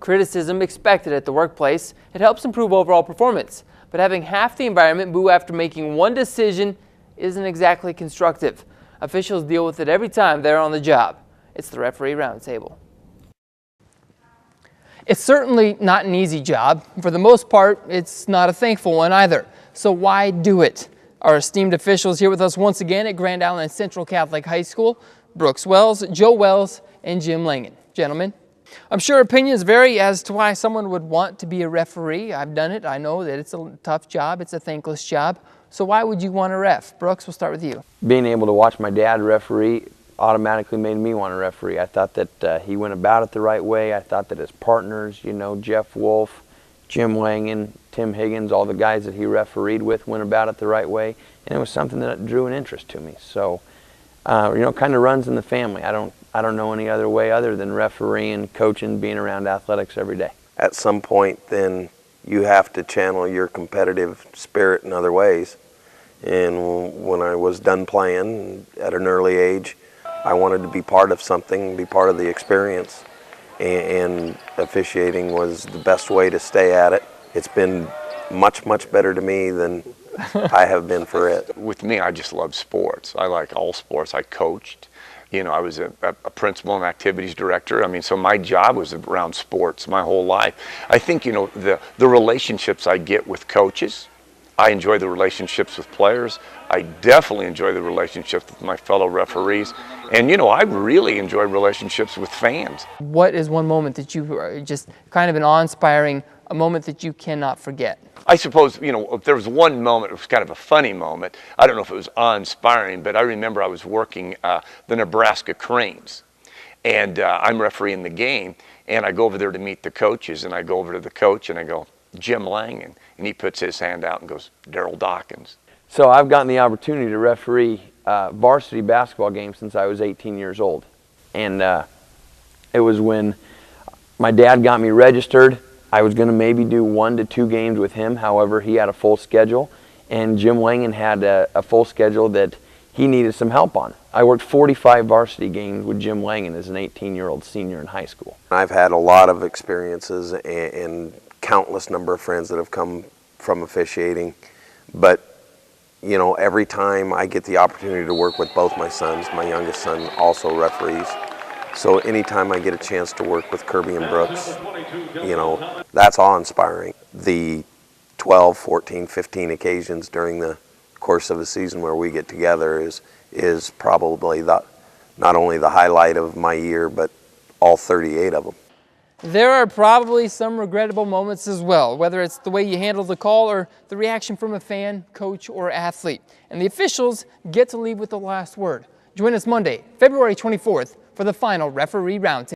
criticism expected at the workplace, it helps improve overall performance. But having half the environment boo after making one decision isn't exactly constructive. Officials deal with it every time they're on the job. It's the Referee Roundtable. It's certainly not an easy job. For the most part, it's not a thankful one either. So why do it? Our esteemed officials here with us once again at Grand Island Central Catholic High School, Brooks Wells, Joe Wells, and Jim Langen. Gentlemen, I'm sure opinions vary as to why someone would want to be a referee. I've done it. I know that it's a tough job. It's a thankless job. So why would you want to ref? Brooks, we'll start with you. Being able to watch my dad referee automatically made me want to referee. I thought that he went about it the right way. I thought that his partners, you know, Jeff Wolf, Jim Langen, Tim Higgins, all the guys that he refereed with went about it the right way, and it was something that drew an interest to me. So, you know, kind of runs in the family. I don't know any other way other than refereeing, coaching, being around athletics every day. At some point, then you have to channel your competitive spirit in other ways. And when I was done playing at an early age, I wanted to be part of something, be part of the experience. And officiating was the best way to stay at it. It's been much, much better to me than I have been for it. With me, I just love sports. I like all sports. I coached. You know, I was a principal and activities director. I mean, so my job was around sports my whole life. I think, you know, the relationships I get with coaches, I enjoy the relationships with players. I definitely enjoy the relationships with my fellow referees. And, you know, I really enjoy relationships with fans. What is one moment that you are just kind of an awe-inspiring, a moment that you cannot forget? I suppose, you know, if there was one moment, it was kind of a funny moment. I don't know if it was awe-inspiring, but I remember I was working the Nebraska Cranes. And I'm refereeing the game, and I go over there to meet the coaches, and I go over to the coach, and I go, Jim Langen, and he puts his hand out and goes, Daryl Dawkins. So I've gotten the opportunity to referee varsity basketball games since I was 18 years old. And it was when my dad got me registered. I was going to maybe do 1 to 2 games with him. However, he had a full schedule, and Jim Langen had a full schedule that he needed some help on. I worked 45 varsity games with Jim Langen as an 18-year-old senior in high school. I've had a lot of experiences and countless number of friends that have come from officiating, but you know, every time I get the opportunity to work with both my sons, my youngest son also referees, so anytime I get a chance to work with Kirby and Brooks, you know, that's awe-inspiring. The 12, 14, 15 occasions during the course of a season where we get together is probably not only the highlight of my year, but all 38 of them. There are probably some regrettable moments as well, whether it's the way you handle the call or the reaction from a fan, coach, or athlete. And the officials get to leave with the last word. Join us Monday, February 24th for the final Referee Roundtable.